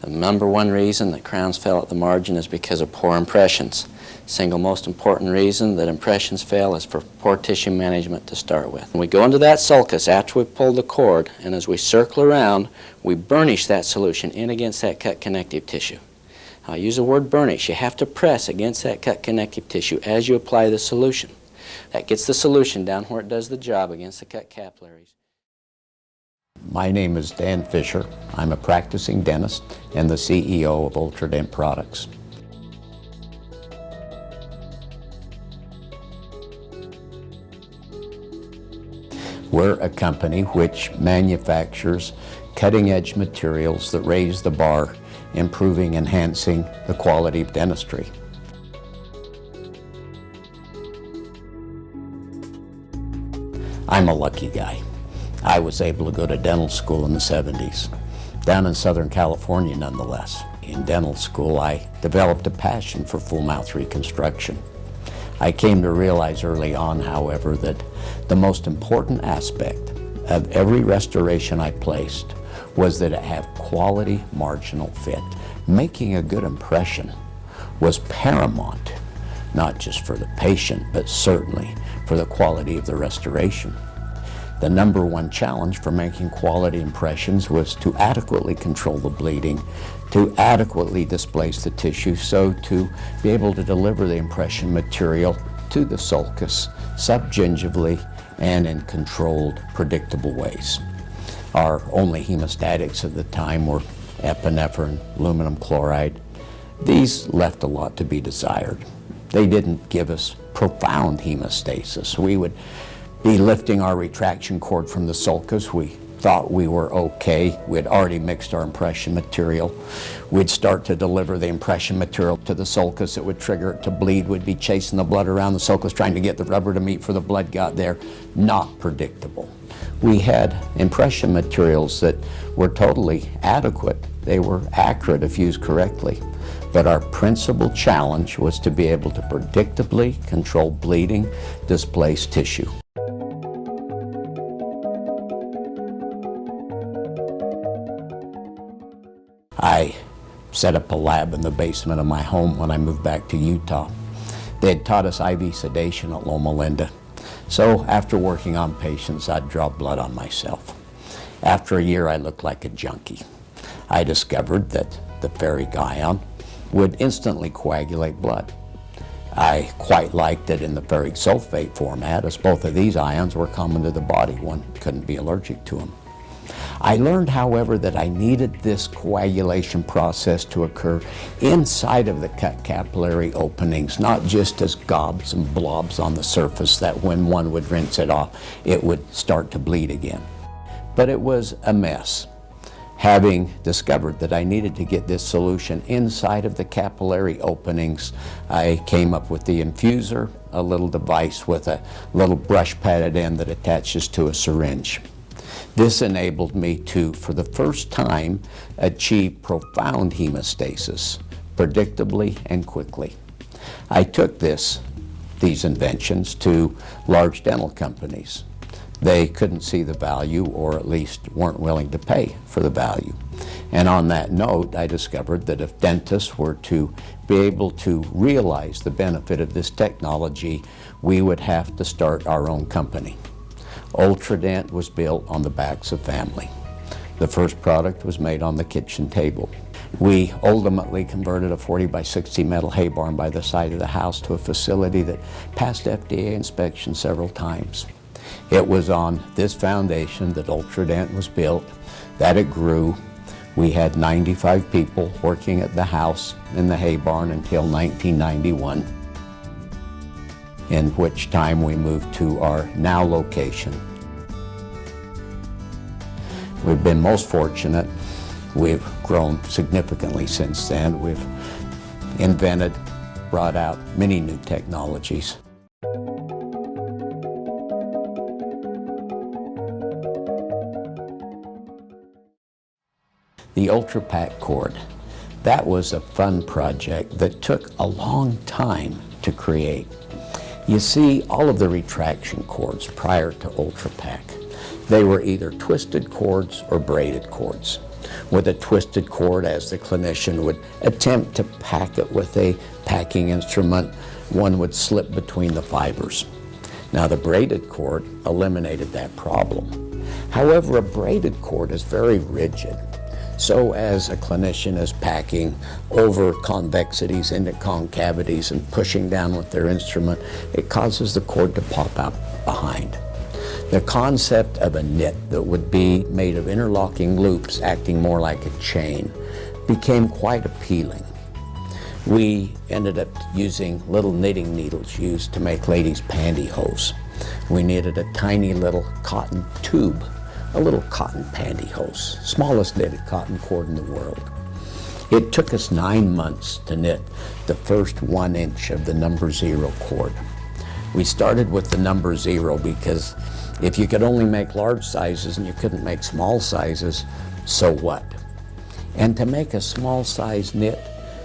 The number one reason that crowns fail at the margin is because of poor impressions. Single most important reason that impressions fail is for poor tissue management to start with. When we go into that sulcus after we pull the cord, and as we circle around, we burnish that solution in against that cut connective tissue. I use the word burnish. You have to press against that cut connective tissue as you apply the solution. That gets the solution down where it does the job against the cut capillaries. My name is Dan Fischer. I'm a practicing dentist and the CEO of Ultradent Products. We're a company which manufactures cutting-edge materials that raise the bar, improving, enhancing the quality of dentistry. I'm a lucky guy. I was able to go to dental school in the 70s, down in Southern California nonetheless. In dental school, I developed a passion for full mouth reconstruction. I came to realize early on, however, that the most important aspect of every restoration I placed was that it have quality marginal fit. Making a good impression was paramount, not just for the patient, but certainly for the quality of the restoration. The number one challenge for making quality impressions was to adequately control the bleeding, to adequately displace the tissue, so to be able to deliver the impression material to the sulcus subgingivally and in controlled, predictable ways. Our only hemostatics at the time were epinephrine, aluminum chloride. These left a lot to be desired. They didn't give us profound hemostasis. We would be lifting our retraction cord from the sulcus. We thought we were okay. We had already mixed our impression material. We'd start to deliver the impression material to the sulcus. It would trigger it to bleed. We'd be chasing the blood around the sulcus, trying to get the rubber to meet before the blood got there. Not predictable. We had impression materials that were totally adequate. They were accurate if used correctly. But our principal challenge was to be able to predictably control bleeding, displace tissue. I set up a lab in the basement of my home when I moved back to Utah. They had taught us IV sedation at Loma Linda. So after working on patients, I'd draw blood on myself. After a year, I looked like a junkie. I discovered that the ferric ion would instantly coagulate blood. I quite liked it in the ferric sulfate format, as both of these ions were common to the body. One couldn't be allergic to them. I learned, however, that I needed this coagulation process to occur inside of the cut capillary openings, not just as gobs and blobs on the surface that when one would rinse it off, it would start to bleed again. But it was a mess. Having discovered that I needed to get this solution inside of the capillary openings, I came up with the infuser, a little device with a little brush padded end that attaches to a syringe. This enabled me to, for the first time, achieve profound hemostasis, predictably and quickly. I took these inventions to large dental companies. They couldn't see the value, or at least weren't willing to pay for the value. And on that note, I discovered that if dentists were to be able to realize the benefit of this technology, we would have to start our own company. Ultradent was built on the backs of family. The first product was made on the kitchen table. We ultimately converted a 40 by 60 metal hay barn by the side of the house to a facility that passed FDA inspection several times. It was on this foundation that Ultradent was built, that it grew. We had 95 people working at the house in the hay barn until 1991. In which time we moved to our now location. We've been most fortunate. We've grown significantly since then. We've invented, brought out many new technologies. The UltraPack cord, that was a fun project that took a long time to create. You see, all of the retraction cords prior to UltraPack, they were either twisted cords or braided cords. with a twisted cord as the clinician would attempt to pack it with a packing instrument. One would slip between the fibers. Now, the braided cord eliminated that problem. However, a braided cord is very rigid. So as a clinician is packing over convexities into concavities and pushing down with their instrument, it causes the cord to pop out behind. The concept of a knit that would be made of interlocking loops acting more like a chain became quite appealing. We ended up using little knitting needles used to make ladies' pantyhose. We knitted a tiny little cotton tube, a little cotton pantyhose, smallest knitted cotton cord in the world. It took us 9 months to knit the first 1 inch of the number 0 cord. We started with the number 0 because if you could only make large sizes and you couldn't make small sizes, so what? And to make a small size knit,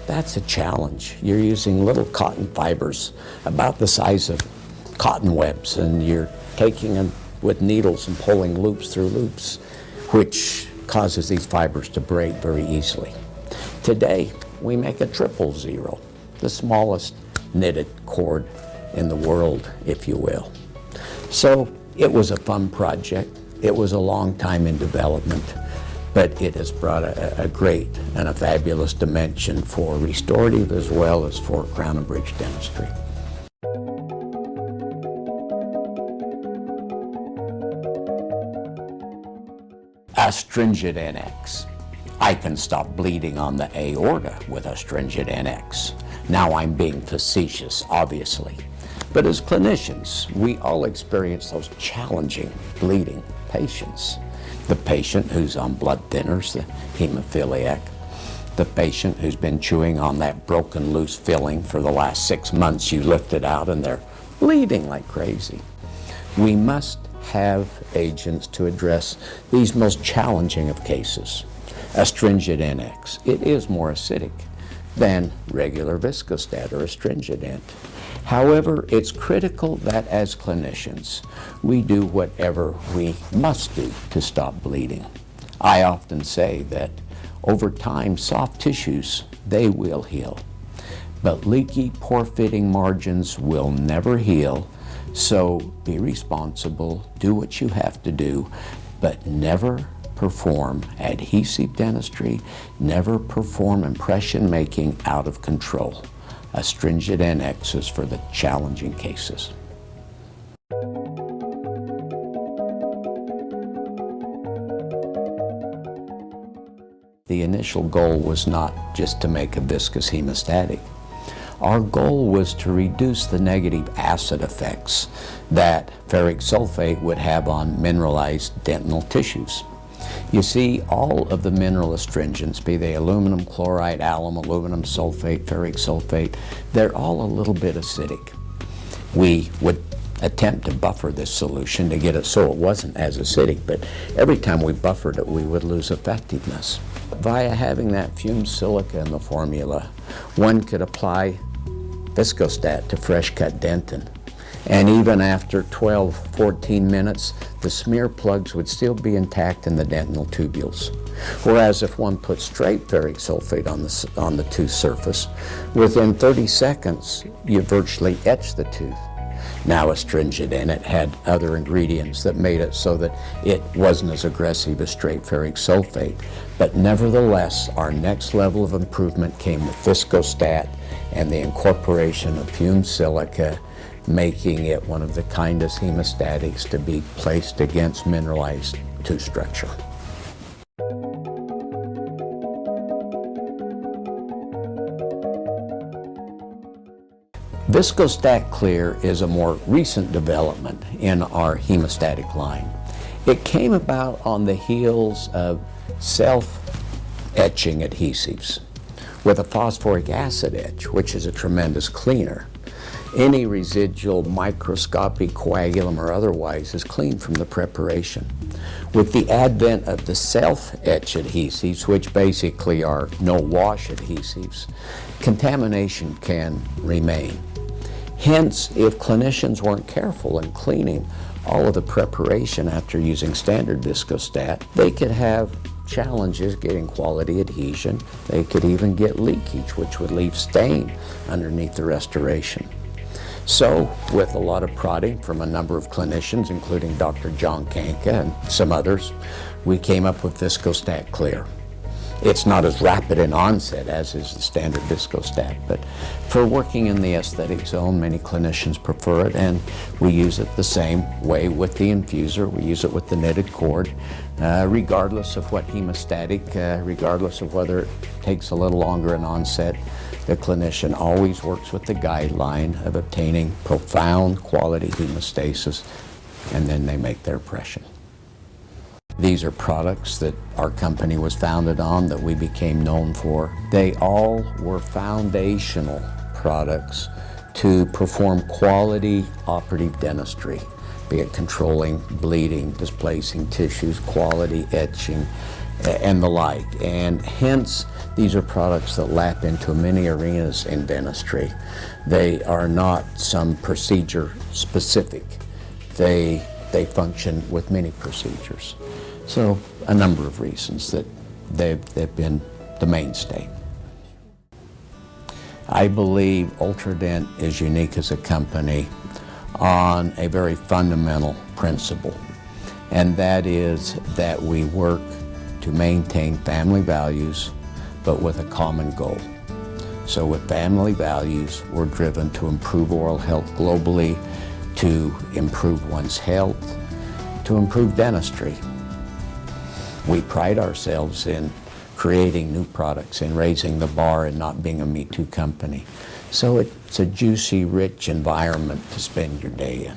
that's a challenge. You're using little cotton fibers about the size of cotton webs, and you're taking them with needles and pulling loops through loops, which causes these fibers to break very easily. Today, we make a 000, the smallest knitted cord in the world, if you will. So it was a fun project. It was a long time in development, but it has brought a great and a fabulous dimension for restorative as well as for crown and bridge dentistry. Astringedent-x. I can stop bleeding on the aorta with astringedent-x. Now I'm being facetious, obviously. But as clinicians, we all experience those challenging bleeding patients. The patient who's on blood thinners, the hemophiliac. The patient who's been chewing on that broken loose filling for the last 6 months. You lift it out and they're bleeding like crazy. We must have agents to address these most challenging of cases. Astringedent-x, it is more acidic than regular Viscostat or astringedent. However, it's critical that as clinicians, we do whatever we must do to stop bleeding. I often say that over time, soft tissues, they will heal. But leaky, poor-fitting margins will never heal. So be responsible, do what you have to do, but never perform adhesive dentistry, never perform impression making out of control. Astringedent-x is for the challenging cases. The initial goal was not just to make a viscous hemostatic. Our goal was to reduce the negative acid effects that ferric sulfate would have on mineralized dental tissues. You see, all of the mineral astringents, be they aluminum chloride, alum, aluminum sulfate, ferric sulfate, they're all a little bit acidic. We would attempt to buffer this solution to get it so it wasn't as acidic, but every time we buffered it, we would lose effectiveness. Via having that fumed silica in the formula, one could apply Viscostat to fresh-cut dentin. And even after 12, 14 minutes, the smear plugs would still be intact in the dental tubules. Whereas if one put straight ferric sulfate on the tooth surface, within 30 seconds, you virtually etch the tooth. Now astringedent, it had other ingredients that made it so that it wasn't as aggressive as straight ferric sulfate. But nevertheless, our next level of improvement came with Viscostat and the incorporation of fumed silica, making it one of the kindest hemostatics to be placed against mineralized tooth structure. Viscostat Clear is a more recent development in our hemostatic line. It came about on the heels of self-etching adhesives with a phosphoric acid etch, which is a tremendous cleaner. Any residual microscopic coagulum or otherwise is cleaned from the preparation. With the advent of the self-etch adhesives, which basically are no-wash adhesives, contamination can remain. Hence, if clinicians weren't careful in cleaning all of the preparation after using standard Viscostat, they could have challenges getting quality adhesion. They could even get leakage, which would leave stain underneath the restoration. So, with a lot of prodding from a number of clinicians, including Dr. John Kanka and some others, we came up with Viscostat Clear. It's not as rapid in onset as is the standard Viscostat, but for working in the aesthetic zone, many clinicians prefer it, and we use it the same way with the infuser. We use it with the knitted cord, regardless of what hemostatic, regardless of whether it takes a little longer in onset. The clinician always works with the guideline of obtaining profound quality hemostasis, and then they make their impression. These are products that our company was founded on, that we became known for. They all were foundational products to perform quality operative dentistry, be it controlling bleeding, displacing tissues, quality etching, and the like. And hence, these are products that lap into many arenas in dentistry. They are not some procedure specific. They function with many procedures. So, a number of reasons that they've been the mainstay. I believe Ultradent is unique as a company on a very fundamental principle, and that is that we work to maintain family values, but with a common goal. So with family values, we're driven to improve oral health globally, to improve one's health, to improve dentistry. We pride ourselves in creating new products, in raising the bar and not being a Me Too company. So it's a juicy, rich environment to spend your day in.